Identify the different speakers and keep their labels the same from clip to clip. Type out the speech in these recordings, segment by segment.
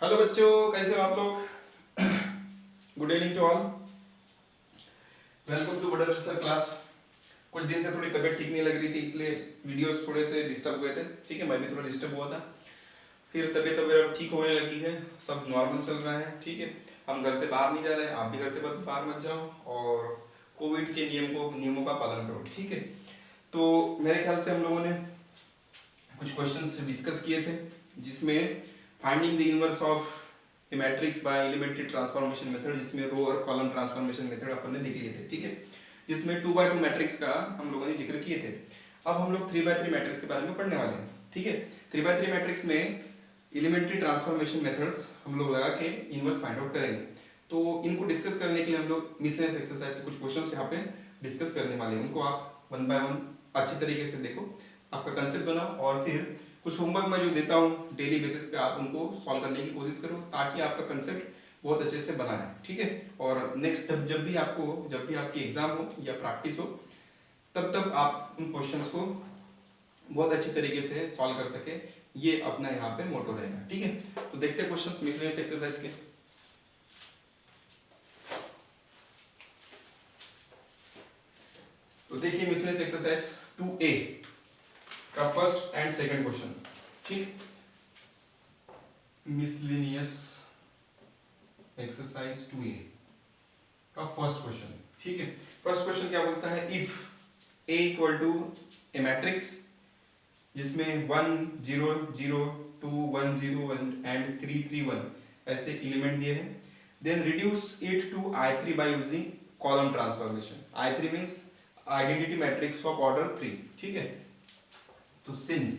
Speaker 1: Hello बच्चों, कैसे हो आप लोग? Good evening to all. Welcome to बड़र सर क्लास। कुछ दिन से थोड़ी तबीयत ठीक नहीं लग रही थी, इसलिए वीडियोस थोड़े से डिस्टर्ब हुए थे। ठीक है, मैं भी थोड़ा डिस्टर्ब हुआ था। फिर तबीयत वगैरह ठीक होने लगी है, सब नॉर्मल चल रहा है। ठीक है, हम घर से बाहर नहीं जा रहे हैं, आप भी घर से बाहर मत जाओ और कोविड के नियमों का पालन करो। ठीक है, तो मेरे ख्याल से हम लोगों ने कुछ क्वेश्चंस डिस्कस किए थे, जिसमें finding the inverse of a matrix by elementary transformation method, जिसमें रो और कॉलम ट्रांसफॉर्मेशन मेथड अपन ने देख लिए थे। ठीक है, जिसमें 2x2 मैट्रिक्स का हम लोगों ने जिक्र किए थे। अब हम लोग 3x3 मैट्रिक्स के बारे में पढ़ने वाले हैं। ठीक है, 3x3 मैट्रिक्स में एलिमेंट्री ट्रांसफॉर्मेशन मेथड्स हम लोग लगा के इनवर्स फाइंड आउट करेंगे। तो इनको डिस्कस करने के लिए हम लोग मिसलेनियस एक्सरसाइज के कुछ क्वेश्चंस यहाँ पे डिस्कस करने वाले हैं। उनको आप वन बाय वन अच्छी तरीके से देखो, आपका कंसेप्ट बनाओ, और फिर कुछ होमवर्क मैं जो देता हूँ डेली बेसिस पे आप उनको सॉल्व करने की कोशिश करो, ताकि आपका कंसेप्ट बहुत अच्छे से बना है। ठीक है, और नेक्स्ट जब भी आपकी एग्जाम हो या प्रैक्टिस हो, तब आप उन क्वेश्चंस को बहुत अच्छे तरीके से सॉल्व कर सके, ये अपना यहाँ पे मोटो रहेगा। ठीक है, तो देखते हैं क्वेश्चंस मिसलेनियस एक्सरसाइज के। तो देखिए मिसलेनियस एक्सरसाइज 2A का फर्स्ट एंड सेकंड क्वेश्चन। ठीक, मिसलेनियस एक्सरसाइज 2A का फर्स्ट क्वेश्चन। ठीक है, फर्स्ट क्वेश्चन क्या बोलता है? If A equal to a matrix जिसमें 1 0 0 2 1 0 1 एंड 3 3 1 ऐसे एलिमेंट दिए हैं, then reduce it to I3 by using column transformation. I3 means identity matrix of order 3। ठीक है, तो since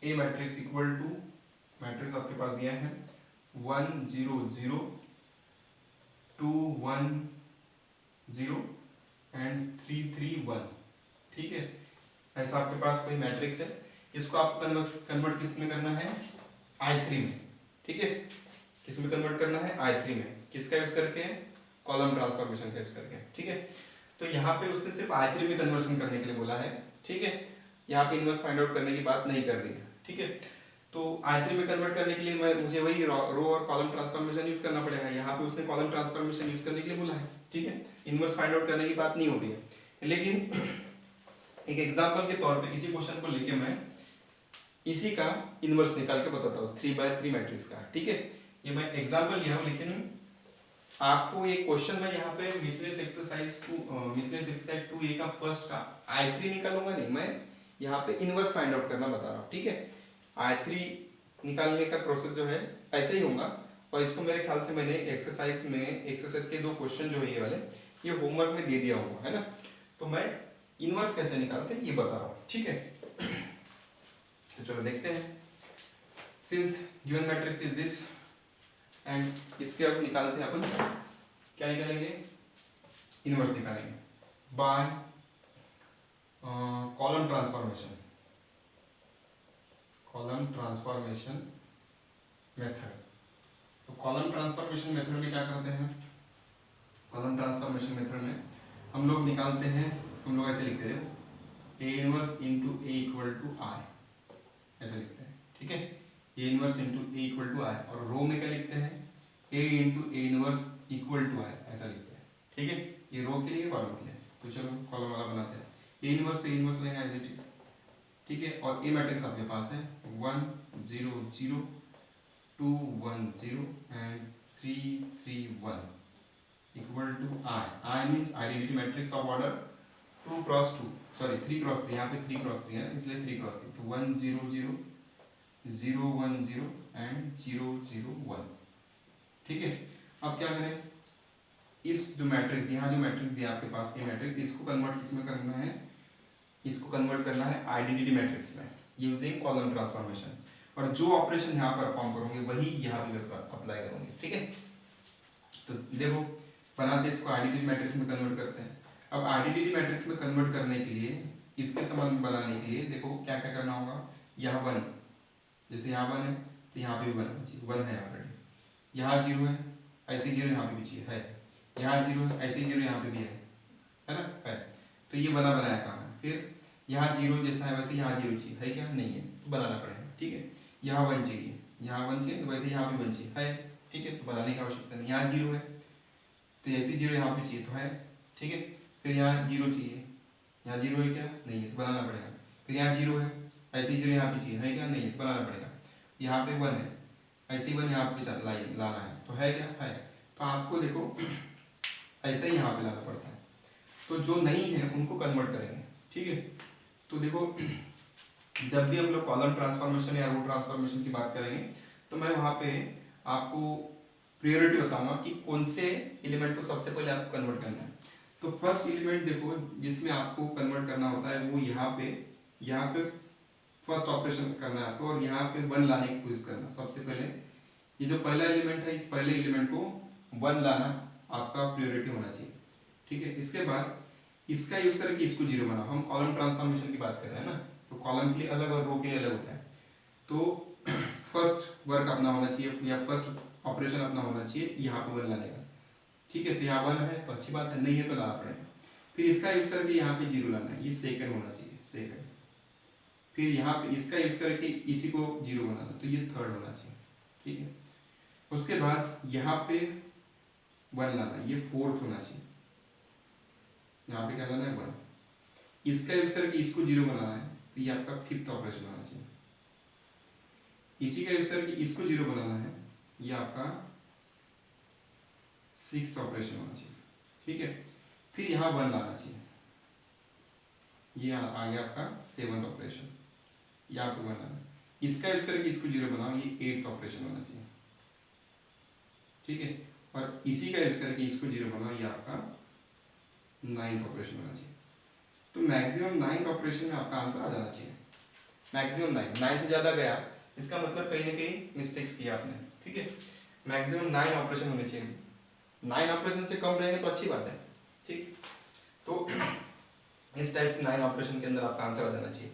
Speaker 1: A matrix equal to matrix आपके पास दिया है 1 0 0 2 1 0 एंड 3 3 1। ठीक है, ऐसा आपके पास कोई मैट्रिक्स है, इसको आपको कन्वर्ट किस में करना है? I3 में। ठीक है, किस में कन्वर्ट करना है? I3 में। किसका यूज करके? कॉलम ट्रांसफॉर्मेशन का यूज करके। ठीक है, तो यहाँ पे उसने सिर्फ I3 में कन्वर्शन करने के लिए बोला है। ठीक है, यहाँ पे इनवर्स फाइंड आउट करने की बात नहीं कर रही है। ठीक है, तो I3 में कन्वर्ट करने के लिए मुझे वही रो और कॉलम ट्रांसफॉर्मेशन यूज करना पड़ेगा। यहाँ पे उसने कॉलम ट्रांसफॉर्मेशन यूज करने के लिए बोला है। ठीक है, इनवर्स फाइंड आउट करने की बात नहीं हो रही है, लेकिन एक एग्जांपल के तौर पे इसी क्वेश्चन को लेके मैं इसी का इनवर्स निकाल के बताता हूँ 3x3 मैट्रिक्स का। ठीक है, ये मैं एग्जांपल लिया हूँ, लेकिन आपको ये क्वेश्चन में यहाँ पे मिसलेनियस एक्सरसाइज 2A का फर्स्ट का I3 निकालूंगा नहीं, मैं यहाँ पे इनवर्स फाइंड आउट करना बता रहा हूँ। ठीक है, I3 निकालने का प्रोसेस जो है ऐसे ही होगा, और इसको मेरे ख्याल से मैंने एक्सरसाइज के 2 क्वेश्चन जो है ये वाले, ये होमवर्क में दे दिया होगा, है ना। तो मैं इनवर्स कैसे निकालते हैं ये बता रहा हूँ। ठीक है, तो चलो देखते हैं। Since given matrix is this, and इसके अब निकालते हैं अपन, क्या निकालेंगे? इनवर्स निकालेंगे बाय कॉलम ट्रांसफॉर्मेशन मेथड। तो कॉलम ट्रांसफॉर्मेशन मेथड में क्या करते हैं? कॉलम ट्रांसफॉर्मेशन मेथड में हम लोग निकालते हैं, हम लोग ऐसे लिखते हैं A inverse into A equal to I, ऐसे लिखते हैं। ठीक है, A inverse into A equal to I, और रो में क्या लिखते हैं? A into A inverse equal to I, ऐसा लिखते हैं। ठीक है, ये रो के लिए, कॉलम के लिए। तो चलो कॉलम वाला बनाते हैं। A इनवर्स तो इनवर्स लेना एज इट इज। ठीक है, और A मैट्रिक्स आपके पास है 1 0 0 2 1 0 and 3 3 1 equal to I means identity matrix of order 2 cross 2, sorry 3 cross 3, यहाँ पे 3 क्रॉस 3 है, इसलिए 3 क्रॉस 3। तो 1 0 0 0 1 0 एंड 0 0 1। ठीक है, अब क्या करें? इस जो मैट्रिक्स, यहाँ जो मैट्रिक्स दिया आपके पास ये मैट्रिक्स, इसको कन्वर्ट किसमें करना है? इसको कन्वर्ट करना है आइडेंटिटी मैट्रिक्स में यूजिंग कॉलम ट्रांसफॉर्मेशन, और जो ऑपरेशन यहाँ परफॉर्म करोगे वही यहाँ भी अप्लाई करोगे। ठीक है, तो देखो बनाते इसको आइडेंटिटी मैट्रिक्स में कन्वर्ट करते हैं। अब आइडेंटिटी मैट्रिक्स में कन्वर्ट करने के लिए, इसके संबंध में बनाने के लिए देखो क्या क्या करना होगा। यहाँ 1, जैसे यहाँ 1 है तो यहाँ पे भी 1 है ऑलरेडी, यहाँ 0 है, ऐसे 0 यहाँ पे भी है, यहाँ 0 है, ऐसे 0 यहाँ पे भी है ना, है। तो ये बनाया कहाँ है? फिर यहाँ 0 जैसा है वैसे यहाँ 0 चाहिए, है क्या? नहीं है, तो बनाना पड़ेगा। ठीक है, यहाँ 1 चाहिए, यहाँ 1 चाहिए तो वैसे यहाँ भी 1 चाहिए है, ठीक है, तो बनाने की आवश्यकता नहीं। यहाँ 0 है तो ऐसे 0 यहाँ पे चाहिए तो है, ठीक है। फिर यहाँ 0 चाहिए, यहाँ 0 है क्या, नहीं है, तो बनाना पड़ेगा। फिर यहाँ 0 है, ऐसे ही 0 यहाँ पे चाहिए, है क्या, नहीं है, तो बनाना पड़ेगा। यहाँ पे 1 है, ऐसे ही 1 यहाँ पे लाना है, तो है क्या, है। तो आपको देखो ऐसे ही यहाँ पे लाना पड़ता है। तो जो नहीं है उनको कन्वर्ट करेंगे, ठीक है। तो देखो जब भी हम लोग कॉलम ट्रांसफॉर्मेशन या रो ट्रांसफॉर्मेशन की बात करेंगे तो मैं वहाँ पे आपको प्रायोरिटी बताऊंगा कि कौन से एलिमेंट को सबसे पहले आपको कन्वर्ट करना है। तो फर्स्ट एलिमेंट देखो जिसमें आपको कन्वर्ट करना होता है वो यहाँ पे फर्स्ट ऑपरेशन करना है आपको, और यहाँ पे 1 लाने की कोशिश करना। सबसे पहले ये जो पहला एलिमेंट है, इस पहले एलिमेंट को 1 लाना आपका प्रायोरिटी होना चाहिए, ठीक है। इसके बाद इसका यूज करके इसको 0 बनाओ। हम कॉलम ट्रांसफॉर्मेशन की बात कर रहे हैं ना, तो कॉलम के लिए अलग और रो के लिए अलग होता है। तो फर्स्ट वर्क अपना होना चाहिए या फर्स्ट ऑपरेशन अपना होना चाहिए यहाँ पे 1 लाने का, ठीक है। तो यहाँ 1 है तो अच्छी बात है, नहीं है तो लाना पड़ेगा। फिर इसका यूज करके यहाँ पे 0 लाना है, ये सेकंड होना चाहिए, सेकंड। फिर यहाँ पे इसका यूज करके इसी को 0 बनाना, तो ये थर्ड होना चाहिए, ठीक है। उसके बाद यहाँ पे 1 लाना, ये फोर्थ होना चाहिए। यहाँ पे क्या लाना है, 1। इसका यूज करके इसको 0 बनाना है, तो ये आपका फिफ्थ ऑपरेशन होना चाहिए। इसी का यूज करके इसको 0 बनाना है, ये आपका सिक्स्थ ऑपरेशन होना चाहिए, ठीक है। फिर यहाँ 1 लाना चाहिए, ये आ गया आपका सेवंथ ऑपरेशन, यहाँ पे 1 लाना। इसका यूज करके इसको 0 बनाओ, ये एट्थ ऑपरेशन होना चाहिए, ठीक है। और इसी का यूज करके इसको 0 बनाओ, ये आपका 9th ऑपरेशन होना चाहिए। तो मैक्सिमम 9th ऑपरेशन में आपका आंसर आ जाना चाहिए। मैक्सिमम 9 से ज़्यादा गया इसका मतलब कहीं ना कहीं मिस्टेक्स किया आपने, ठीक है। मैक्सिमम 9 ऑपरेशन होने चाहिए, 9 ऑपरेशन से कम रहेंगे तो अच्छी बात है, ठीक। तो इस टाइप से 9 ऑपरेशन के अंदर आपका आंसर आ जाना चाहिए।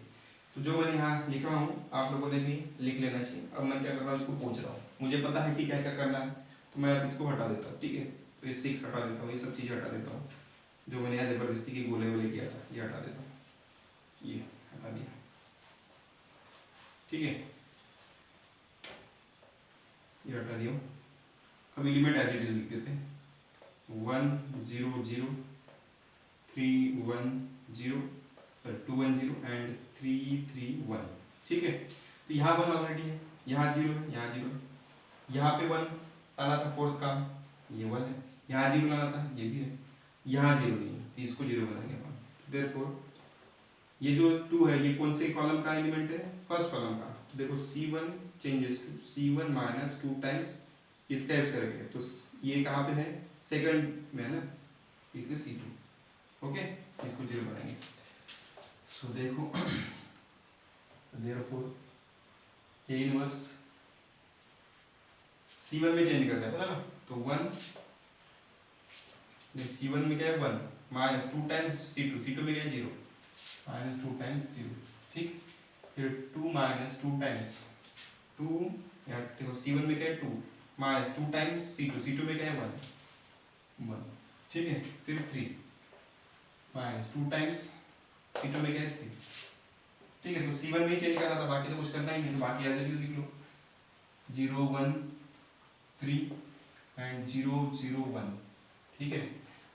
Speaker 1: तो जो मैंने यहाँ लिखा हूँ आप लोगों ने भी लिख लेना चाहिए। अब मैं क्या कर रहा हूँ, इसको पूछ रहा हूँ, मुझे पता है कि क्या क्या करना है, तो मैं अब इसको हटा देता हूँ, ठीक है। तो ये 6 हटा देता हूँ, ये सब चीज़ें हटा देता हूँ जो मैंने यहाँ ज़बरदस्ती की गोले वोले किया था, ये हटा देता हूँ, ये हटा दिया, ठीक है, ये हटा दिया। अब एलिमेंट एज इट इज लिख देते हैं, 1 0 0 3 1 0 2 1 0 एंड 3 3 1, ठीक है। तो यहाँ 1 ऑलरेडी है, यहाँ 0 है, यहाँ 0 है, यहाँ पे 1 लाना था फोर्थ का, ये 1 है, यहाँ 0 लाना था, ये भी है, यहाँ 0 नहीं है, तो इसको 0 बनाएंगे अपन। देयरफॉर ये जो 2 है ये कौन से कॉलम का एलिमेंट है, फर्स्ट कॉलम का। तो देखो C1 changes to C1 minus 2 times इसका यूज करेंगे, तो ये कहाँ पे है, सेकंड में है ना, इसलिए C2, ओके। इसको 0 बनाएंगे। सो देखो देयरफॉर A इनवर्स C1 में चेंज करते हैं ना, तो 1 C1 में क्या है 1 माइनस 2 टाइम्स C2 में क्या है 0 माइनस 2 टाइम्स 0, ठीक। फिर 2 माइनस 2 टाइम्स 2, या देखो C1 में क्या है 2 माइनस 2 टाइम्स C2 में क्या है 1, ठीक है। फिर 3 माइनस 2 टाइम्स C2 में क्या है 3, ठीक है। तो C1 में ही चेंज करना था, बाकी तो कुछ करना ही नहीं, तो बाकी एज इट इज लिख लो 0 1 3 एंड 0 0 1, ठीक है।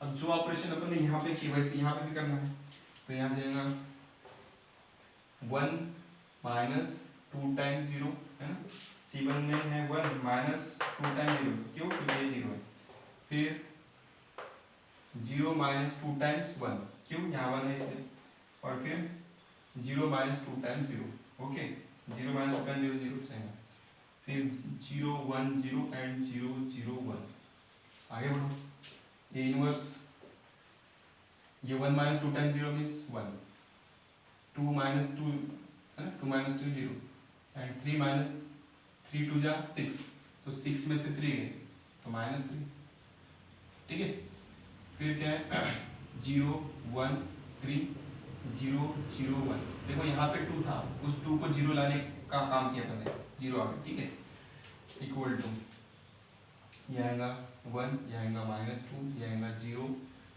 Speaker 1: अब जो ऑपरेशन अपन ने यहाँ पे किया वैसे यहाँ पे भी करना है, तो यहाँ जाएगा 1 माइनस 2 टाइम्स 0 है ना, C1 में है 1 माइनस 2 टाइम्स 0, क्यों, क्योंकि ये 0 है। फिर 0 माइनस 2 टाइम्स 1, क्यों, यहाँ 1 है इसलिए। और फिर 0 minus 2 times 0, okay. 0 minus 2 times 0 0 रहेगा। फिर 0 1 0 एंड 0 0 1, आगे बढ़ो। ए इनवर्स ये 1 माइनस 2 टाइम्स 0 मीन्स 1, 2 माइनस 2 है ना, 2 माइनस 2 0 एंड 3 माइनस 3 2 जा 6, तो 6 में से 3 गए तो माइनस 3, ठीक है। फिर क्या है 0 1 3 0 0 1, देखो यहाँ पे 2 था, उस 2 को 0 लाने का काम किया मैंने, 0 आ गया, ठीक है। इक्वल टू ये आएगा 1, ये आएगा माइनस 2, ये आएगा 0,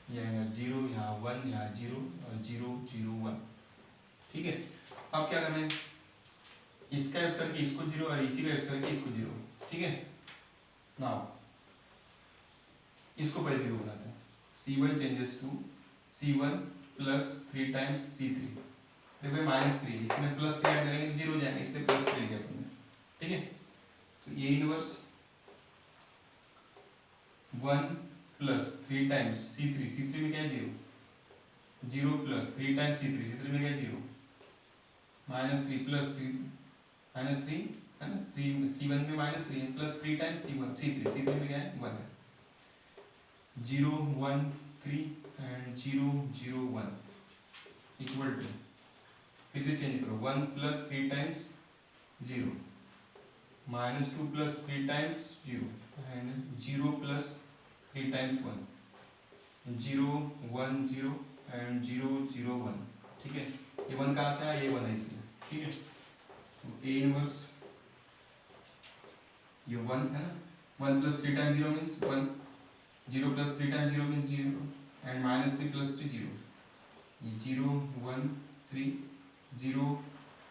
Speaker 1: ये आएगा 0, यहाँ 1, यहाँ 0 और 0 0 1, ठीक है। अब क्या करना है, इसका यूज करके इसको जीरो और इसी का यूज करके इसको जीरो, ठीक है ना। इसको पहले जीरो बनाते हैं। C1 changes to C1 plus 3 times C3। देखो -3, इसमें +3 ऐड करेंगे तो जीरो हो जाएगा, इसलिए +3 लिखा हमने, ठीक है। तो ये इनवर्स 1 प्लस 3 टाइम्स C3 में क्या है जीरो, 0 प्लस 3 टाइम्स C3 में क्या है जीरो, -3 प्लस -3 है ना, 3 C1 में -3 प्लस 3 टाइम्स C3 में क्या है 1 है। 0 1 3 एंड 0 0 1 इक्वल टू, फिर से चेंज करो, 1 plus 3 times 0 -2 plus 3 times 0 and 0 plus 3 times 1, 0 1 0 and 0 0 1, ठीक है। ये 1 कहाँ से आया, ये 1 है इसलिए, ठीक है। तो ए इनवर्स ये 1 है ना, 1 plus 3 times 0 means 1, 0 plus 3 times 0 means 0 and -3 plus 3 0, 0 1 3 0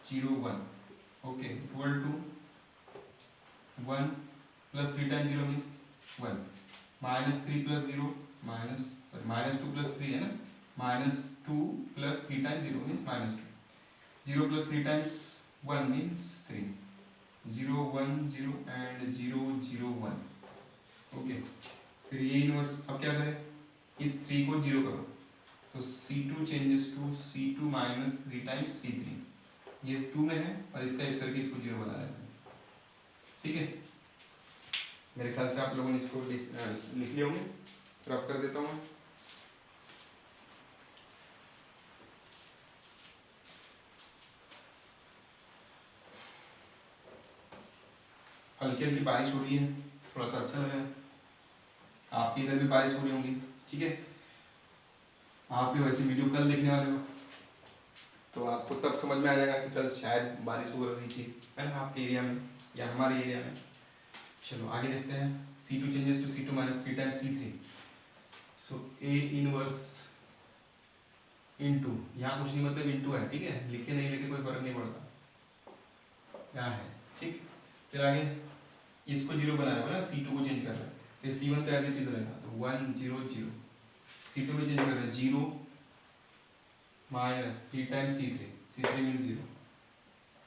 Speaker 1: 0 1, okay, equal to 1 plus 3 times 0 means 1, -3 plus 0 -2 plus 3 है ना, -2 plus 3 times 0 means -2, 0 plus 3 times 1 means 3, 0 1 0 and 0 0 1, okay. फिर ये इनवर्स, अब क्या करें, इस 3 को 0 करो तो C2 changes to C2 minus 3 times C3, ये 2 में है और इसका यूज करके इसको 0 बना लेते हैं, ठीक है। मेरे ख्याल से आप लोगों ने इसको लिख लिए होंगे, रब कर देता हूँ मैं। हल्की हल्की बारिश हो रही है, थोड़ा सा अच्छा लग रहा है, आपके इधर भी बारिश हो रही होंगी, ठीक है। आप भी वैसे वीडियो कल देखने वाले हो तो आपको तब समझ में आ जाएगा कि कल शायद बारिश हो रही थी, है ना, आपके एरिया में या हमारे एरिया में। चलो आगे देखते हैं, C2 changes to C2 minus 3 times C3, so A inverse into, यहाँ कुछ नहीं मतलब इनटू है, ठीक है, लिखे नहीं लिखे कोई फर्क नहीं पड़ता, क्या है, ठीक। फिर आगे इसको 0 बनाया हुआ ना, C2 को चेंज कर रहा है, फिर C1 तो एज इट इज रहेगा, तो 1 0 0, C2 में चेंज कर रहे हैं 0 माइनस 3 टाइम्स C3 मीन्स 0,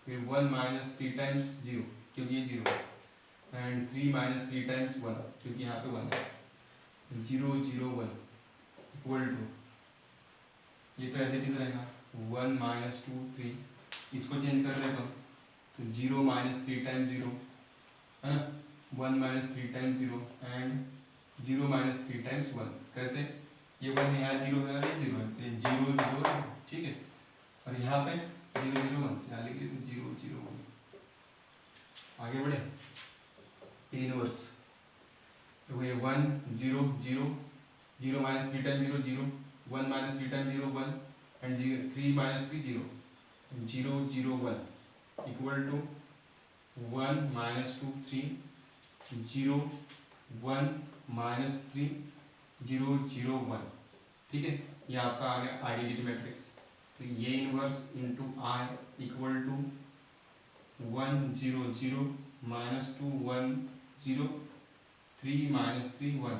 Speaker 1: फिर 1 माइनस 3 टाइम्स 0 क्योंकि ये 0 है, एंड 3 माइनस 3 टाइम्स 1 क्योंकि यहाँ पे 1 है, 0 0 1 इक्वल टू, ये तो एज इट इज रहेगा 1 माइनस 2 3, इसको चेंज कर रहे हैं अपन, तो 0 माइनस 3 टाइम्स 0 है ना, 1 minus 3 times 0 and 0 minus 3 times 1, कैसे, ये 1 है, यहाँ 0 है और ये 0 है, ये 0 0 है, ठीक है। और यहाँ पे 0 0 1 यहाँ लिख लिया, तो 0 0 1। आगे बढ़े, इनवर्स, तो ये 1 0 0, 0 minus 3 times 0 0, 1 minus 3 times 0 1 and 3 minus 3 0, 0 0 1 equal to 1 minus 2 3 0 1 minus 3 0 0 1, ठीक है। ये आपका आ गया आइडेंटिटी मैट्रिक्स। तो ये inverse into I equal to 1 0 0 minus 2 1 0 3 minus 3 1,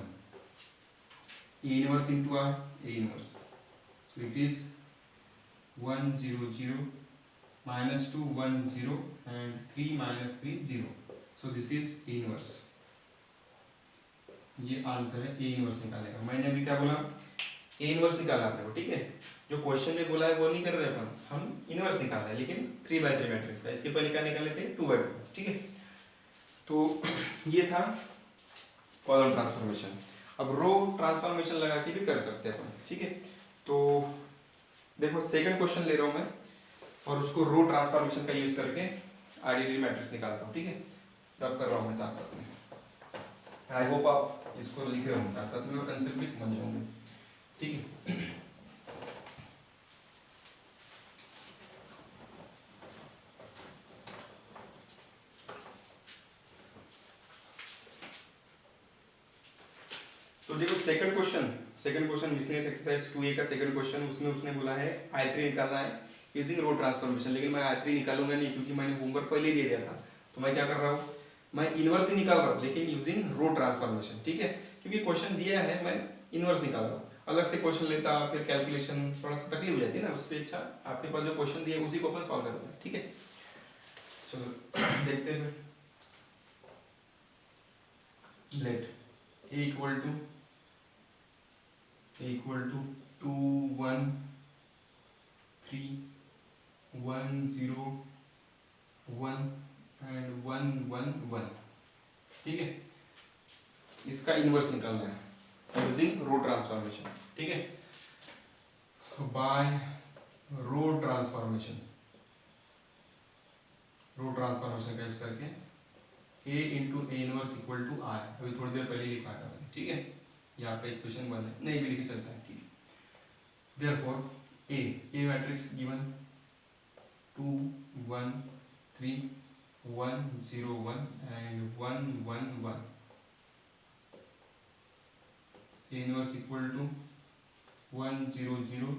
Speaker 1: A inverse into R, A inverse, so it is 1 0 0 minus 2 1 0 and 3 minus 3 0, so this is A inverse, ये answer है A inverse निकालेगा। मैंने अभी क्या बोला, A इनवर्स निकाला आपने को, ठीक है। जो क्वेश्चन में बोला है वो नहीं कर रहे अपन, हम इनवर्स निकाल रहे हैं, लेकिन 3/3 मैट्रिक्स का। इसके पहले क्या निकाले थे, 2/2, ठीक है। तो ये था कॉलम ट्रांसफॉर्मेशन। अब रो ट्रांसफॉर्मेशन लगा के भी कर सकते हैं अपन, ठीक है। तो देखो सेकंड क्वेश्चन ले रहा हूँ मैं और उसको रो ट्रांसफॉर्मेशन का यूज करके आइडेंटिटी मैट्रिक्स निकालता हूँ, ठीक है। रब कर रहा हूँ मैं साथ साथ में, आई होप आप इसको लिख रहे होंगे साथ साथ में और कंसेप्ट भी समझ जाओगे, ठीक है। तो देखो second question miscellaneous exercise 2A का सेकंड क्वेश्चन, उसमें उसने बोला है I3 निकालना है यूजिंग रो ट्रांसफॉर्मेशन, लेकिन मैं R3 निकालूंगा नहीं क्योंकि मैंने होमवर्क पहले दे दिया था। तो मैं क्या कर रहा हूँ, मैं इनवर्स ही निकाल रहा हूँ लेकिन यूजिंग रो ट्रांसफॉर्मेशन, ठीक है, क्योंकि क्वेश्चन दिया है, मैं इनवर्स निकाल रहा हूँ। अलग से क्वेश्चन लेता फिर कैलकुलेशन थोड़ा सा तकलीफ हो जाती है ना, उससे अच्छा आपके पास जो क्वेश्चन दिया उसी को अपन सॉल्व करते हैं, ठीक है। चलो देखते हैं फिर। Let a equal to 2 1 3 1 0 1 and 1 1 1, ठीक है। इसका इनवर्स निकालना है यूजिंग रो ट्रांसफॉर्मेशन, ठीक है। बाय रो ट्रांसफॉर्मेशन का यूज करके a into A inverse equal to r, अभी थोड़ी देर पहले लिखा था, ठीक है। यहाँ पे इक्वेशन 1 है, नहीं भी लिखे चलता है, ठीक है। Therefore a matrix given 2 1 3 1 0 1 and 1 1 1, a inverse equal to 1 0 0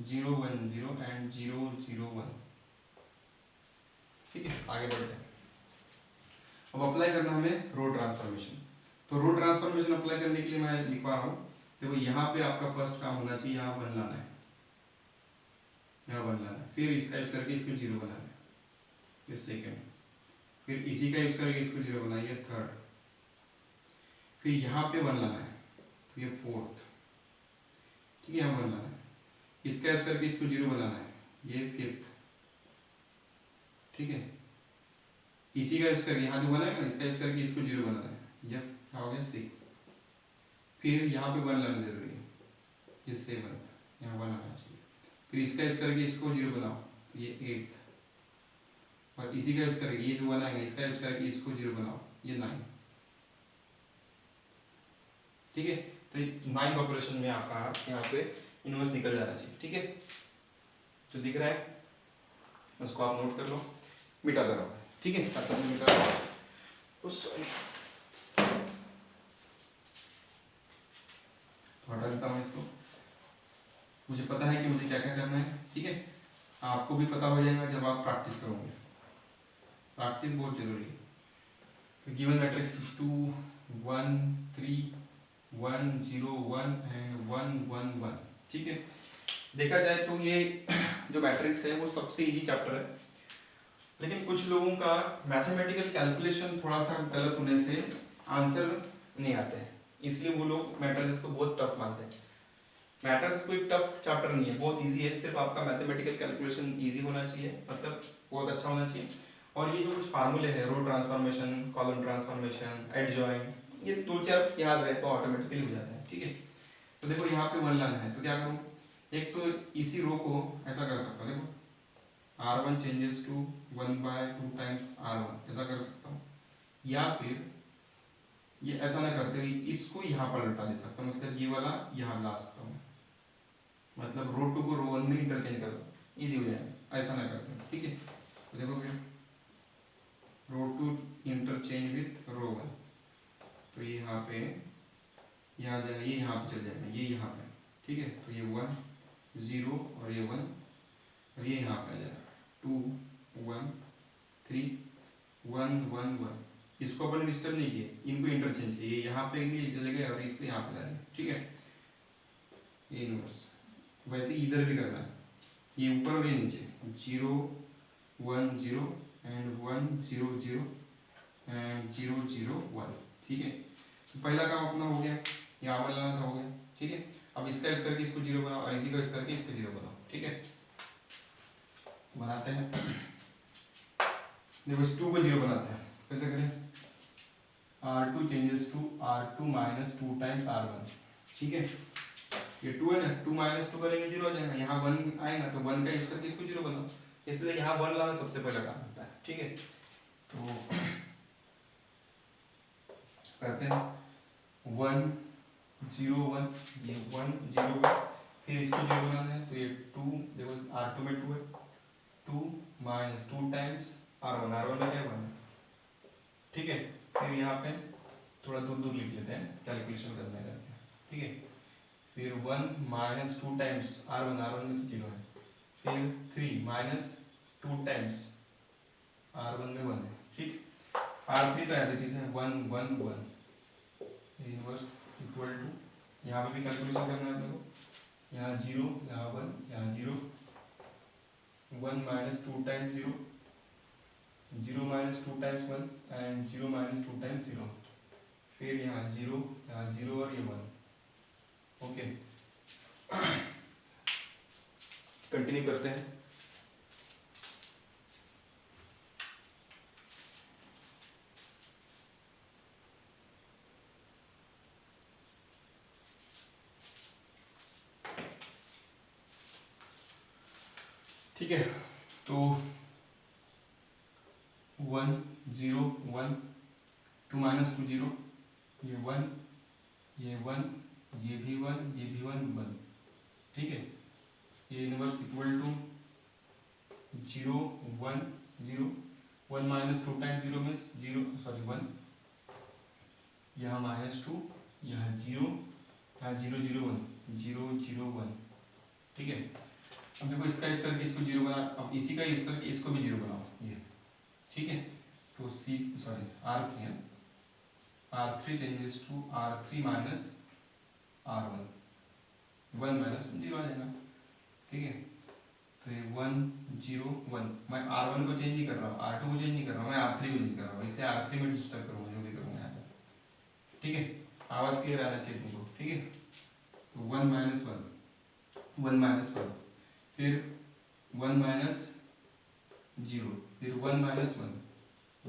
Speaker 1: 0 1 0 and 0 0 1, ठीक है। आगे बढ़ते हैं। अब अप्लाई करना हमें रो ट्रांसफॉर्मेशन। तो रो ट्रांसफॉर्मेशन अप्लाई करने के लिए मैं लिखवा रहा हूँ, देखो यहाँ पे आपका फर्स्ट काम होना चाहिए, यहाँ 1 लाना है, यहाँ 1 लाना है, फिर इसका यूज करके इसको 0 बनाना है, ये सेकेंड, फिर इसी का यूज करके इसको 0 बनाना है, ये थर्ड, फिर यहाँ पे 1 लाना है, तो ये फोर्थ, ठीक है, यहाँ 1 लाना है, इसका यूज करके इसको 0 बनाना है, ये फिफ्थ, ठीक है। इसी का यूज करके यहाँ जो बना है ना, इसका यूज करके इसको 0 बनाना है, यह क्या हो गया 6, फिर यहाँ पे 1 लाना जरूरी है, ये 7, यहाँ 1 आना चाहिए, फिर इसका यूज करके इसको 0 बनाओ, ये 8, और इसी का यूज करके ये जो बनाएंगे इसका यूज करके इसको 0 बनाओ, ये 9, ठीक है। तो 9 ऑपरेशन में आपका यहाँ पे इनवर्स निकल जाना चाहिए, ठीक है। जो दिख रहा है उसको आप नोट कर लो, मिटा करो, ठीक है, साथ साथ में मिटा करो, सॉरी हटा देता हूँ इसको। मुझे पता है कि मुझे क्या क्या करना है, ठीक है, आपको भी पता हो जाएगा जब आप प्रैक्टिस करोगे, प्रैक्टिस बहुत जरूरी है। तो गिवन मैट्रिक्स 2 1 3 1 0 1 एंड 1 1 1, ठीक है। देखा जाए तो ये जो मैट्रिक्स है वो सबसे इजी चैप्टर है, लेकिन कुछ लोगों का मैथमेटिकल कैलकुलेशन थोड़ा सा गलत होने से आंसर नहीं आते हैं, इसलिए वो लोग मैट्रिक्स को बहुत टफ मानते हैं। मैट्रिक्स कोई टफ चैप्टर नहीं है, बहुत इजी है, सिर्फ आपका मैथमेटिकल कैलकुलेशन इजी होना चाहिए, मतलब बहुत अच्छा होना चाहिए। और ये जो कुछ फार्मूले हैं, रो ट्रांसफॉर्मेशन, कॉलम ट्रांसफॉर्मेशन, एडजॉइन, ये 2-4 याद रहे तो ऑटोमेटिकली हो जाता है, ठीक है। तो देखो यहाँ पे 1 लाना है, तो क्या करूँ, एक तो इसी रो को ऐसा कर सकता हूँ, देखो R1 changes to 1/2 times R1, ऐसा कर सकता हूँ, या फिर ये ऐसा ना करते हुए इसको यहाँ पर लटा दे सकता हूँ, मतलब ये वाला यहाँ ला सकता हूँ, मतलब रो 2 को रो 1 में इंटरचेंज कर दो, ईजी हो जाएगा, ऐसा ना करते हैं, ठीक है। तो देखो फिर रो 2 इंटरचेंज विथ रो 1, तो ये यहाँ पे यहाँ जाएगा, ये यहाँ पे चल जाएगा, ये यहाँ पे, ठीक है। तो ये 1 0 और ये 1 और ये यहाँ पे आ जाएगा 2 1 3 1 1 1, इसको अपन डिस्टर्ब नहीं किए, इनको इंटरचेंज किए, ये यहाँ पे चले गए और इसको यहाँ पे ला दिए, ठीक है। ये इनवर्स वैसे इधर भी करना है, ये ऊपर और ये नीचे 0 1 0 एंड 1 0 0 एंड 0 0 1, ठीक है। तो पहला काम अपना हो गया, यहाँ पर लाना था, हो गया, ठीक है। अब इसका यूज करके इसको 0 बनाओ और इसी का यूज करके इसको 0 बनाओ, ठीक है। बनाते हैं, देखो इस 2 को 0 बनाते हैं, कैसे करें, R2 changes to R2 minus 2 times R1, ठीक है। ये 2 है ना, 2 माइनस 2 करेंगे 0 हो जाएगा, यहाँ 1 आएगा तो 1 का यूज करके इसको 0 बनाओ, इसलिए यहाँ 1 लाना सबसे पहला काम होता है, ठीक है। तो करते हैं 1 0 1, ये 1 0 1, फिर इसको 0 बनाना है, तो ये 2, देखो R2 में 2 है, 2 माइनस 2 टाइम्स R1, R1 में क्या 1 है, ठीक है। फिर यहाँ पे थोड़ा दूर दूर लिख लेते हैं कैलकुलेशन करने का, ठीक है। फिर 1 माइनस 2 टाइम्स R1, R1 में तो 0 है, फिर 3 माइनस 2 टाइम्स R1 में 1 है, ठीक। R3 तो ऐसे कैसे 1 1 1 इनवर्स इक्वल टू, यहाँ पे भी कैलकुलेशन करना है देखो, यहाँ 0 यहाँ 1 यहाँ 0, 1 minus 2 times 0, 0 minus 2 times 1 and 0 minus 2 times 0, फिर यहाँ 0 और ये 1। ओके, कंटिन्यू करते हैं। ठीक है, तो 1 0 1, 2 माइनस 2 0, ये 1 ये 1, ये भी 1 ये भी 1 1, ठीक है। ये inverse equal to 0 1 0, 1 minus 2 times 0 means 0 sorry 1, यहाँ -2 यहाँ 0 यहाँ 0 0 1 0 0 1, ठीक है। अब देखो इसका यूज करके इसको 0 बना, अब इसी का यूज करके इसको भी 0 बनाओ ये, ठीक है। तो R3 है, R3 changes to R3 minus R1, 1 minus 0 आ जाएगा, ठीक है। तो ये 1 0 1, मैं R1 को चेंज नहीं कर रहा हूँ, R2 को चेंज नहीं कर रहा हूँ, मैं R3 को चेंज कर रहा हूँ, इसलिए R3 में डिस्टर्ब करूँगा जो भी करूँगा यहाँ पर, ठीक है। आवाज़ क्लियर आना चाहिए तुमको, ठीक है। तो 1 माइनस 1 1 माइनस 1, फिर 1 माइनस 0, फिर 1 माइनस 1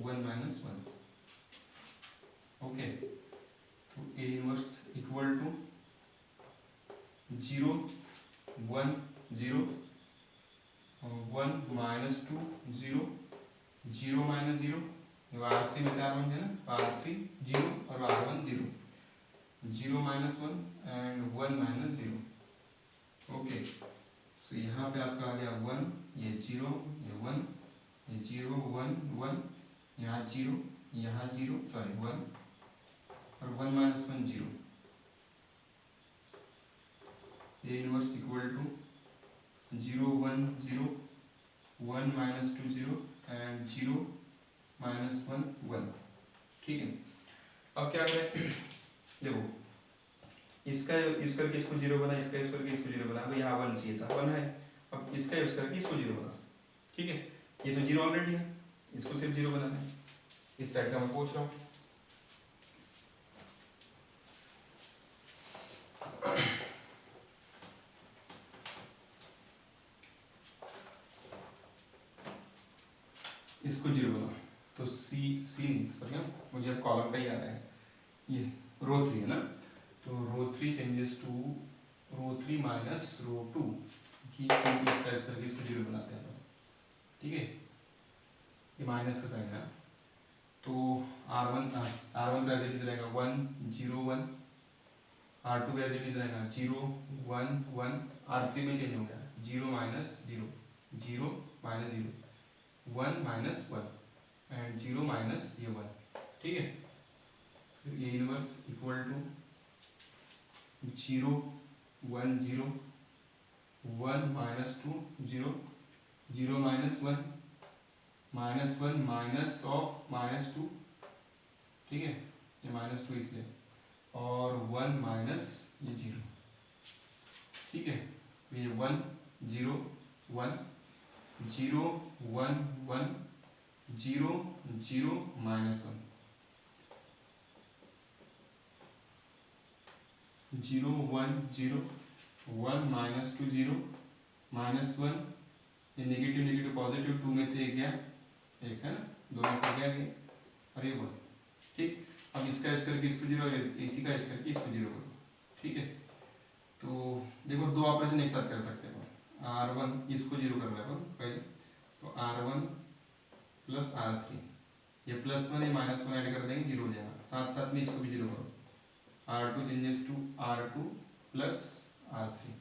Speaker 1: 1 माइनस 1, ओके। तो A inverse equal to 0 1 0 1 minus 2 0 0 minus 0, R3 में से R1 है ना, R3 0 और R1 0, 0 minus 1 and 1 minus 0, okay. तो यहाँ पे आपका आ गया 1 ये 0 ये 1 ये 0 1 1, यहाँ 0 सॉरी 1 और 1 माइनस 1 0, ये inverse equal to 0 1 0 1 minus 2 0 and 0 minus 1 1, ठीक है। अब क्या करें, देखो इसका यूज करके इसको 0 बना, इसका यूज करके इसको 0 बना, तो यहाँ 1 चाहिए था 1 है, अब इसका यूज करके इसको 0 बना, ठीक है। ये तो 0 ऑलरेडी है, इसको सिर्फ 0 बनाना है, इस साइड का मैं पूछ रहा हूँ। इसको 0 बना, तो सी सॉरी मुझे अब कॉलम का ही आता है, ये रो 3 है ना, तो row 3 changes to row 3 minus row 2 की इसका यूज करके इसको 0 बनाते हैं, ठीक है। ये माइनस का साइन है, तो R1 का एज इट इज रहेगा 1 0 1, R2 का एज इट इज रहेगा 0 1 1, R3 में चेंज हो गया 0 minus 0 0 minus 0 1 minus 1 and 0 minus ये 1, ठीक है। फिर ये inverse equal to 0 1 0 1 minus 2 0 0 minus 1 minus of -2, ठीक है, ये -2 इसलिए, और 1 माइनस ये 0, ठीक है। तो ये 1 0 1 0 1 1 0 0 माइनस 1 0 1 0 1 माइनस 2 0 -1, ये नेगेटिव पॉजिटिव 2 में से एक गया, एक है ना, 2 में से गया और ये 1, ठीक। अब इसका यूज करके इसको 0 और इसी का यूज करके इसको 0 करो, ठीक है। तो देखो दो ऑपरेशन एक साथ कर सकते हैं, R1 इसको 0 कर रहे हो पहले, तो R1 प्लस R3, ये +1 ये -1 ऐड कर देंगे 0 हो जाएगा, साथ साथ में इसको भी 0 करो, R2 changes to R2 plus R3,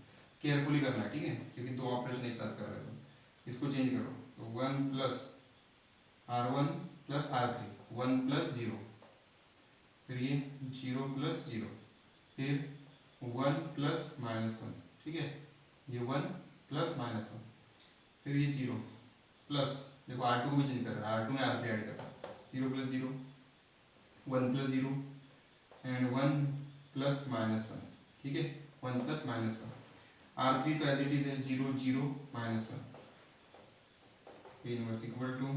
Speaker 1: carefully करना है, ठीक है, क्योंकि दो ऑपरेशन एक साथ कर रहे हो, इसको चेंज करो, तो 1 plus R1 plus R3 1 plus 0, फिर ये 0 प्लस 0, फिर 1 प्लस -1, ठीक है, ये 1 प्लस -1, फिर ये 0 प्लस, देखो R2 को भी चेंज कर रहा है, R2 में R3 ऐड कर रहा है, 0 plus 0 1 plus 0 and 1 plus minus 1, ठीक है, 1 प्लस माइनस 1। R3 तो एज इट इज है 0 0 माइनस 1 इनवर्स इक्वल टू,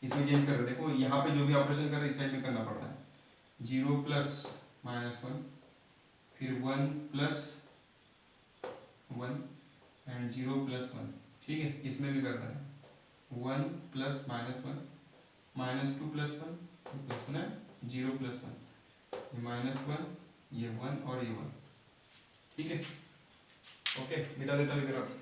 Speaker 1: इसमें चेंज कर रहे, देखो यहाँ पे जो भी ऑपरेशन कर रहे इस साइड में करना पड़ रहा है, 0 प्लस माइनस 1, फिर 1 प्लस 1 एंड 0 प्लस 1, ठीक है, इसमें भी कर रहा है 1 plus minus 1 minus 2 plus 1 plus 1 है 0 प्लस 1, ये माइनस 1 ये 1 और ये 1, ठीक है। ओके, मिटा देता हूँ इधर।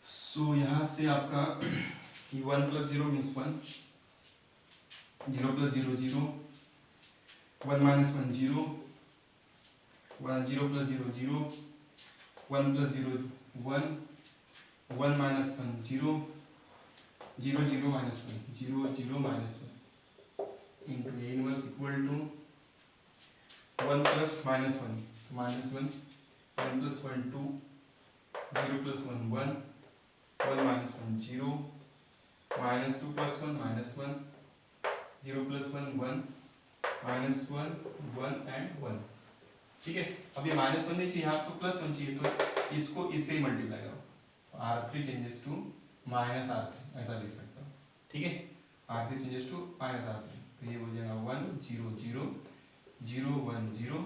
Speaker 1: सो यहाँ से आपका ये 1 plus 0 means 1, 0 plus 0 0, 1 minus 1 0, 0 plus 0 0, 1 plus 0 1, 1 minus 1 0, 0 0 minus 1 0 0 minus 1 into A inverse equal to 1 plus minus 1 minus 1, 1 plus 1 2, 0 plus 1 1, 1 minus 1 0, minus 2 plus 1 minus 1, 0 plus 1 1, minus 1 1 and 1, ठीक है। अब ये माइनस 1 नहीं चाहिए आपको, प्लस 1 चाहिए, तो इसको इससे ही मल्टीप्लाई करो, R3 changes to minus R3 ऐसा लिख सकते हो, ठीक है, R3 changes to minus R3, तो ये हो जाएगा 1 0 0 0 1 0,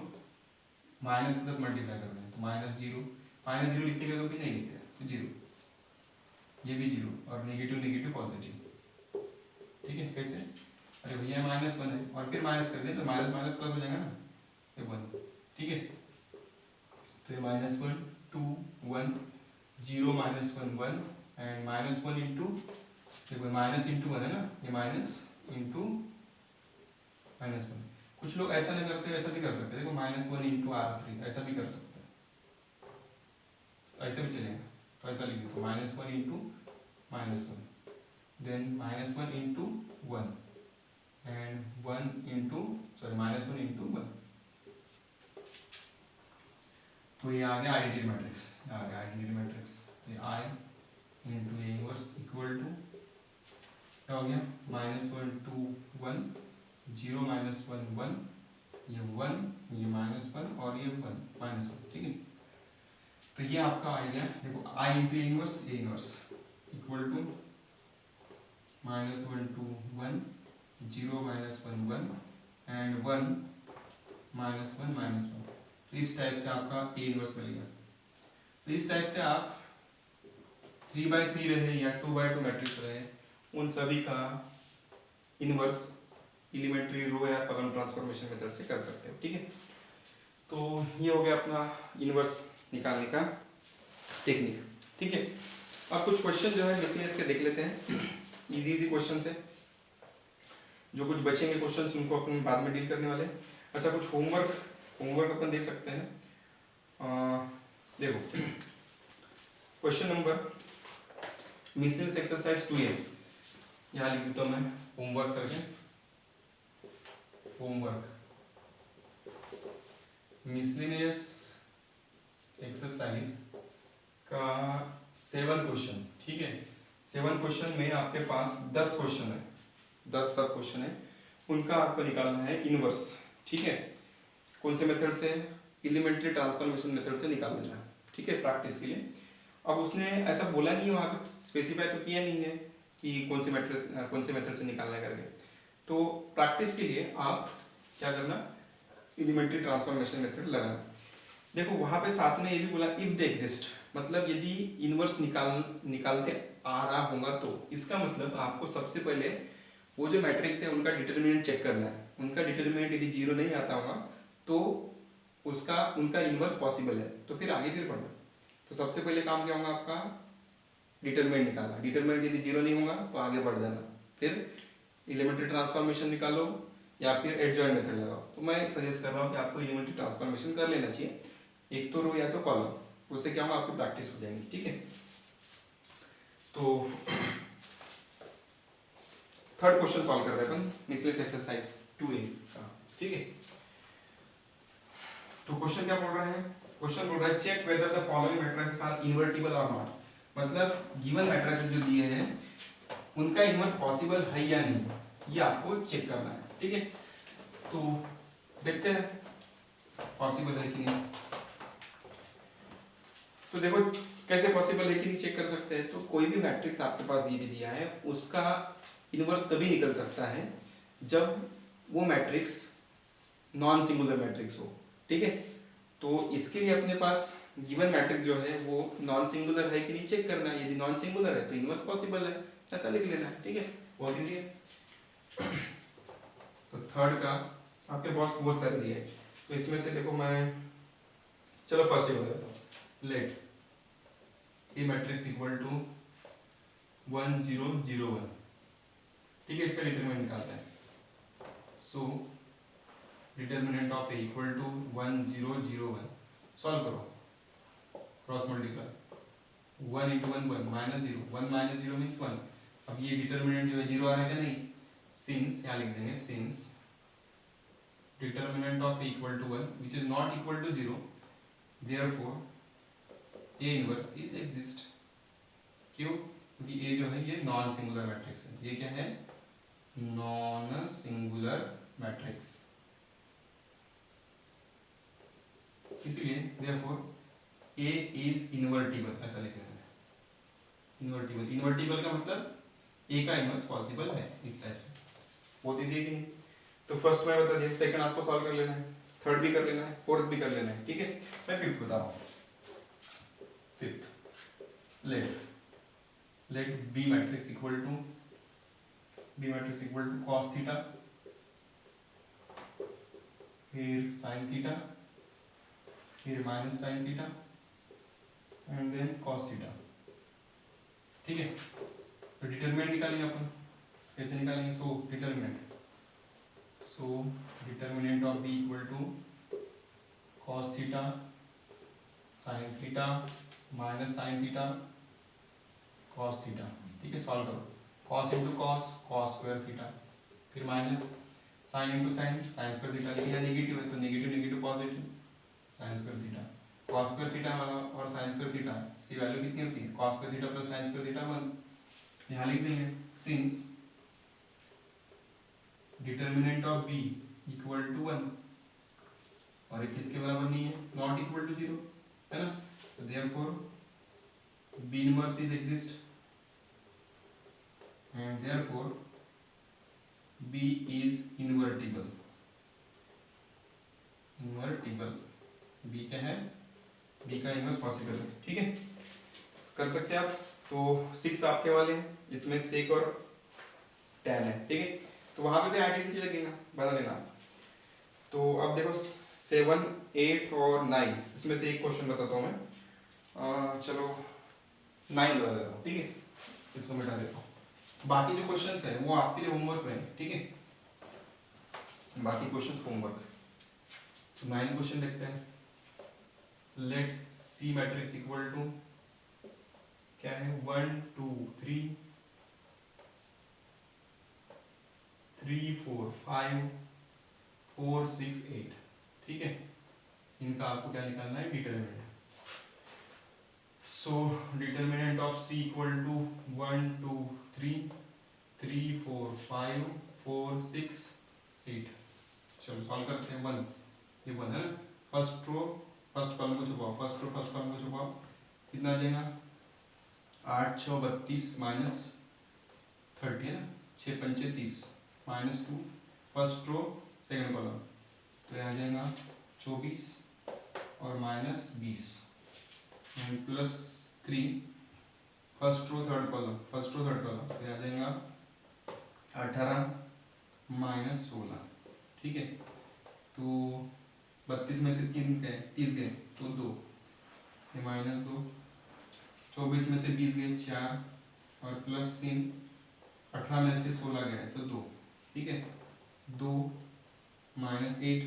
Speaker 1: माइनस के साथ मल्टीप्लाई कर रहे हैं तो माइनस 0 लिखने का कभी नहीं लिखते तो 0, ये भी 0 और नेगेटिव नेगेटिव पॉजिटिव, ठीक है। कैसे, अरे भैया माइनस 1 है और फिर माइनस कर दें तो माइनस माइनस प्लस हो जाएगा ना, ये 1, ठीक है, तो ये minus 1 2 1 0 minus 1 1 and minus 1 into, देखो माइनस इंटू 1 है ना, ये माइनस इंटू माइनस 1, कुछ लोग ऐसा नहीं करते ऐसा भी कर सकते हैं, देखो माइनस 1 इंटू R3 ऐसा भी कर सकते हैं, ऐसा भी चलेगा, तो ऐसा लिख दो minus 1 into minus 1 then minus 1 into 1 and 1 into sorry minus 1 into 1, तो ये आ गया आइडेंटिटी मैट्रिक्स, आ गया आइडेंटिटी मैट्रिक्स, ये I into A inverse equal to क्या हो गया, माइनस 1 2 1 0 माइनस 1 1, ये 1 ये माइनस 1 और ये 1 माइनस 1, ठीक है। तो ये आपका आ गया, देखो I into A inverse equal to minus 1 2 1 0 minus 1 1 and 1 minus 1 minus 1, तो इस टाइप से आपका ए इनवर्स मिलेगा। तो इस टाइप से आप 3/3 रहे या 2/2 मैट्रिक्स रहे, उन सभी का इनवर्स एलिमेंट्री रो या कॉलम ट्रांसफॉर्मेशन मेथड से कर सकते हो, ठीक है। तो ये हो गया अपना इनवर्स निकालने का टेक्निक, ठीक है। अब कुछ क्वेश्चन जो है मिसलेनियस के देख लेते हैं, इजी क्वेश्चन है, जो कुछ बचेंगे क्वेश्चन उनको अपन बाद में डील करने वाले। अच्छा, कुछ होमवर्क अपन दे सकते हैं, देखो question number miscellaneous exercise 2A यहाँ लिख देता हूँ मैं होमवर्क करके, होमवर्क मिसलेनियस एक्सरसाइज का 7 क्वेश्चन, ठीक है। 7 क्वेश्चन में आपके पास 10 क्वेश्चन है, 10 सब क्वेश्चन है, उनका आपको निकालना है इनवर्स, ठीक है। कौन से मेथड से, एलिमेंट्री ट्रांसफॉर्मेशन मेथड से निकाल लेना है, ठीक है, प्रैक्टिस के लिए। अब उसने ऐसा बोला नहीं है वहाँ पे, स्पेसिफाई तो किया नहीं है कि कौन से मेथड से निकालना करके, तो प्रैक्टिस के लिए आप क्या करना, एलिमेंट्री ट्रांसफॉर्मेशन मेथड लगाना। देखो वहाँ पे साथ में ये भी बोला इफ दे एग्जिस्ट, मतलब यदि इनवर्स निकालते आ रहा होगा तो इसका मतलब आपको सबसे पहले वो जो मैट्रिक्स है उनका डिटर्मिनेंट चेक करना है। उनका डिटर्मिनेंट यदि 0 नहीं आता होगा तो उनका इनवर्स पॉसिबल है, तो फिर आगे फिर बढ़ना। तो सबसे पहले काम क्या होगा आपका, डिटर्मिनेंट निकालना। डिटर्मिनेंट यदि 0 नहीं होगा तो आगे बढ़ जाना, फिर एलिमेंट्री ट्रांसफॉर्मेशन निकालो या फिर एडजॉइंट मेथड लगाओ। तो मैं सजेस्ट कर रहा हूँ कि आपको एलिमेंट्री ट्रांसफॉर्मेशन कर लेना चाहिए, एक तो रो या तो कॉलम, उससे क्या होगा आपकी प्रैक्टिस हो जाएगी, ठीक है। तो थर्ड क्वेश्चन सॉल्व कर रहे हैं अपन मिसलेनियस एक्सरसाइज 2A का, ठीक है। तो क्वेश्चन क्या बोल रहा है, क्वेश्चन बोल रहा है check whether the following matrices are invertible और नॉट, मतलब गिवन मैट्रिसेस जो दिए हैं उनका इन्वर्स पॉसिबल है या नहीं, ये आपको चेक करना है, ठीक है। तो देखते हैं पॉसिबल है कि नहीं। तो देखो कैसे पॉसिबल है कि नहीं चेक कर सकते हैं। तो कोई भी मैट्रिक्स आपके पास दिया है उसका इन्वर्स तभी निकल सकता है जब वो मैट्रिक्स नॉन सिंगुलर मैट्रिक्स हो, ठीक है। तो इसके लिए अपने पास गिवन मैट्रिक्स जो है वो नॉन सिंगुलर है कि नहीं चेक करना है। यदि नॉन सिंगुलर है तो इन्वर्स पॉसिबल है, ऐसा लिख लेना है, ठीक है। बहुत इजी है। तो थर्ड का आपके पास बहुत सारे दिए हैं, तो इसमें से देखो मैं, चलो फर्स्ट ही बता देता हूँ। Let A matrix equal to 1 0 0 1, ठीक है। इसका डिटरमिनेंट निकालते हैं। So determinant of A equal to 1 0 0 1, solve करो, cross multiply 1 into 1 1 minus 0, 1 minus 0 means 1। अब ये डिटरमिनेंट जो है 0 आ रहा है क्या, नहीं। सिंस यहाँ लिख देंगे, since determinant of A equal to 1 which is not equal to 0, therefore A inverse is exist. क्यों, क्योंकि ए जो है ये नॉन सिंगुलर मैट्रिक्स है। ये क्या है, नॉन सिंगुलर मैट्रिक्स, इसलिए देयरफॉर ए इज इनवर्टिबल, ऐसा लिख देना है। इनवर्टिबल, इनवर्टिबल का मतलब ए का इनवर्स पॉसिबल है, इस टाइप से। बहुत इजी है कि नहीं। तो फर्स्ट मैं बता दिया, सेकंड आपको सॉल्व कर लेना है, थर्ड भी कर लेना है, फोर्थ भी कर लेना है, ठीक है। मैं फिफ्थ बता रहा हूँ। Fifth, let B matrix equal to cos theta, फिर साइन थीटा, फिर minus sine theta and then cos theta, ठीक है। तो डिटरमिनेंट निकालेंगे अपन, कैसे निकालेंगे। So determinant of B equal to cos theta sine theta minus sine theta cos theta, ठीक है। सॉल्व करो, cos into cos, cos square theta, फिर minus sine into sine, sine square theta, लेकिन यहाँ नेगेटिव है तो negative negative positive, sine square theta, cos square theta और sine square theta, इसकी वैल्यू कितनी होती है, cos square theta plus sine square theta 1। यहाँ लिख देंगे since determinant of B equal to 1, और ये किसके बराबर नहीं है, नॉट इक्वल टू 0, है ना। तो therefore B inverse is exist and therefore B is invertible. B क्या है, बी का इनवर्स पॉसिबल है, ठीक है। कर सकते हैं आप। तो 6 आपके वाले हैं, इसमें सेक और tan है, ठीक है। तो वहां पे भी आइडेंटिटी लगेगा, बता लेना। तो अब देखो 7 8 और 9, इसमें से एक क्वेश्चन बताता हूँ मैं। चलो 9 बता देता हूँ, ठीक है। इसको मिटा देता हूँ, बाकी जो क्वेश्चंस है वो आपके लिए होमवर्क रहेंगे, ठीक है। बाकी क्वेश्चंस होमवर्क। 9 क्वेश्चन देखते हैं। Let C matrix equal to क्या है, 1 2 3 3 4 5 4 6 8, ठीक है। इनका आपको क्या निकालना है, determinant. So determinant of C equal to 1 2 3 3 4 5 4 6 8। चलो सॉल्व करते हैं। 1, ये 1 है ना। फर्स्ट रो फर्स्ट कॉलम को छुपाओ, फर्स्ट रो फर्स्ट कॉलम को छुपाओ, कितना आ जाएगा 8 6 32 माइनस 30 है ना, 6 5 30 minus 2, first row second column, तो यहाँ आ जाएगा 24 और minus 20 and plus 3, first row third column तो यहाँ आ जाएगा 18 माइनस 16, ठीक है। तो 32 में से 3 गए, 30 गए तो 2, ये माइनस 2, 24 में से 20 गए 4 और प्लस 3, 18 में से 16 गए तो 2, ठीक है। 2 माइनस 8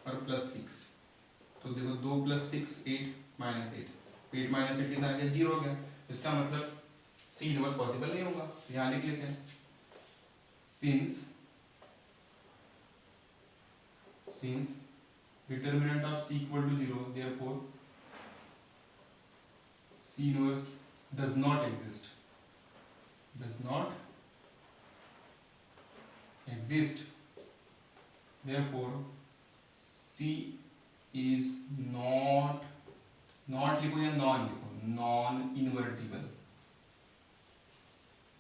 Speaker 1: और प्लस 6, तो देखो 2 प्लस 6 8 माइनस 8 माइनस 8 कितना आ गया, 0 हो गया। इसका मतलब सी इनवर्स पॉसिबल नहीं होगा, यहाँ लिख लेते हैं। since determinant of C equal to 0, therefore C inverse does not exist. Therefore C is not लिखो या नॉन लिखो, नॉन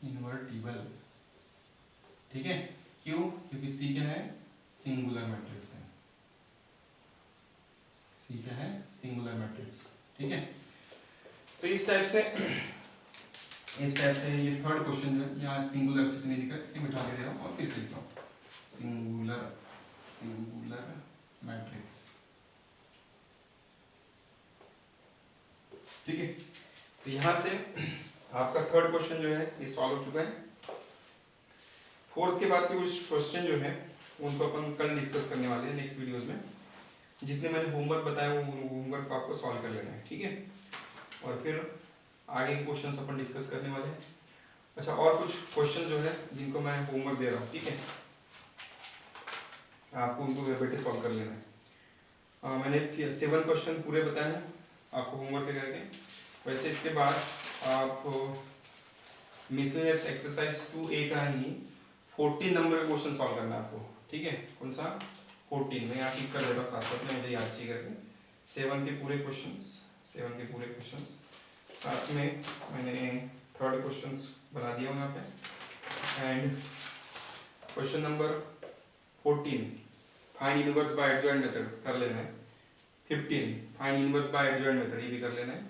Speaker 1: इन्वर्टिबल, ठीक है। क्यों? क्योंकि C क्या है? सिंगुलर मैट्रिक्स है। C क्या है? सिंगुलर मैट्रिक्स, ठीक है। तो इस टाइप से ये थर्ड क्वेश्चन जो है, यहाँ सिंगुलर अच्छे से नहीं दिखा, इसलिए मिटा के दे रहा हूँ और फिर से लिखता हूँ, सिंगुलर मैट्रिक्स, ठीक है। तो यहाँ से आपका थर्ड क्वेश्चन जो है ये सॉल्व हो चुका है। फोर्थ के बाद के कुछ क्वेश्चन जो है उनको अपन कल डिस्कस करने वाले हैं नेक्स्ट वीडियोज में। जितने मैंने होमवर्क बताया वो होमवर्क को आपको सॉल्व कर लेना है, ठीक है। और फिर आगे के क्वेश्चंस अपन डिस्कस करने वाले हैं। अच्छा, और कुछ क्वेश्चन जो है जिनको मैं होमवर्क दे रहा हूँ, ठीक है, आपको उनको घर बैठे सॉल्व कर लेना है। मैंने 7 क्वेश्चन पूरे बताए हैं आपको होमवर्क करके। वैसे इसके बाद आप मिसलेनियस एक्सरसाइज 2A का ही 14 नंबर का क्वेश्चन सॉल्व करना है आपको, ठीक है। कौन सा? 14। मैं यहाँ टिक कर दे रहा हूँ साथ में, मुझे याद चाहिए करके। 7 के पूरे क्वेश्चंस साथ में मैंने थर्ड क्वेश्चंस बना दिया हूँ यहाँ पे। And question number 14 find inverse by adjoint method कर लेना है। 15 find inverse by adjoint method, ये भी कर लेना है।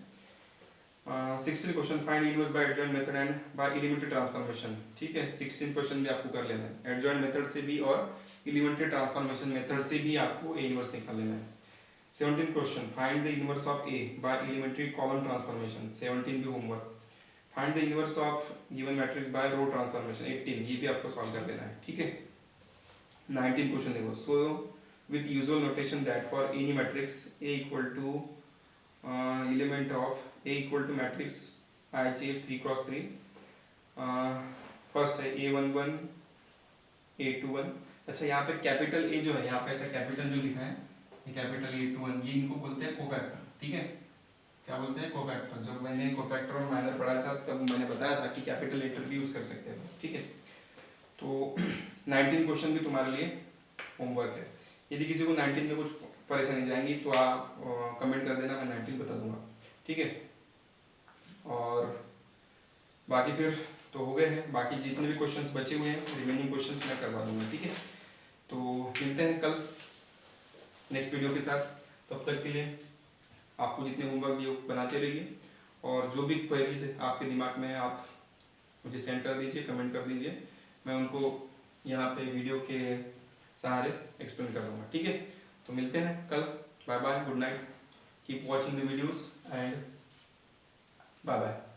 Speaker 1: 16 question find inverse by adjoint method and by elementary transformation, ठीक है। 16 क्वेश्चन भी आपको कर लेना है, एडजॉइंट मेथड से भी और एलिमेंट्री ट्रांसफॉर्मेशन मेथड से भी आपको ए इनवर्स निकाल लेना है। 17 question find the inverse of A by elementary column transformation, 17 भी homework. Find the inverse of given matrix by row transformation, 18, ये भी आपको सॉल्व कर लेना है, ठीक है। 19 क्वेश्चन देखो, सो with usual notation that for any matrix A equal to element of A equal to matrix IJ 3x3, first है A11 A21। अच्छा, यहाँ पे कैपिटल A जो है, यहाँ पे ऐसा कैपिटल जो लिखा है ये कैपिटल A21, ये इनको बोलते हैं कोफैक्टर, ठीक है। क्या बोलते हैं? कोफैक्टर। जब मैंने कोफैक्टर और माइनर पढ़ाया था तब मैंने बताया था कि कैपिटल लेटर भी यूज कर सकते हैं, ठीक है। तो 19 क्वेश्चन भी तुम्हारे लिए होमवर्क है। यदि किसी को 19 में कुछ परेशानी जाएंगी तो आप कमेंट कर देना, मैं 19 बता दूंगा, ठीक है। और बाकी फिर तो हो गए हैं, बाकी जितने भी क्वेश्चंस बचे हुए हैं रिमेनिंग क्वेश्चंस मैं करवा दूंगा, ठीक है। तो मिलते हैं कल नेक्स्ट वीडियो के साथ। तब तक के लिए आपको जितने होमवर्क दिए बनाते रहिए, और जो भी क्वेरीज आपके दिमाग में है आप मुझे सेंड कर दीजिए, कमेंट कर दीजिए, मैं उनको यहाँ पे वीडियो के सहारे एक्सप्लेन कर दूंगा, ठीक है। तो मिलते हैं कल, bye bye, good night, keep watching the videos and bye bye.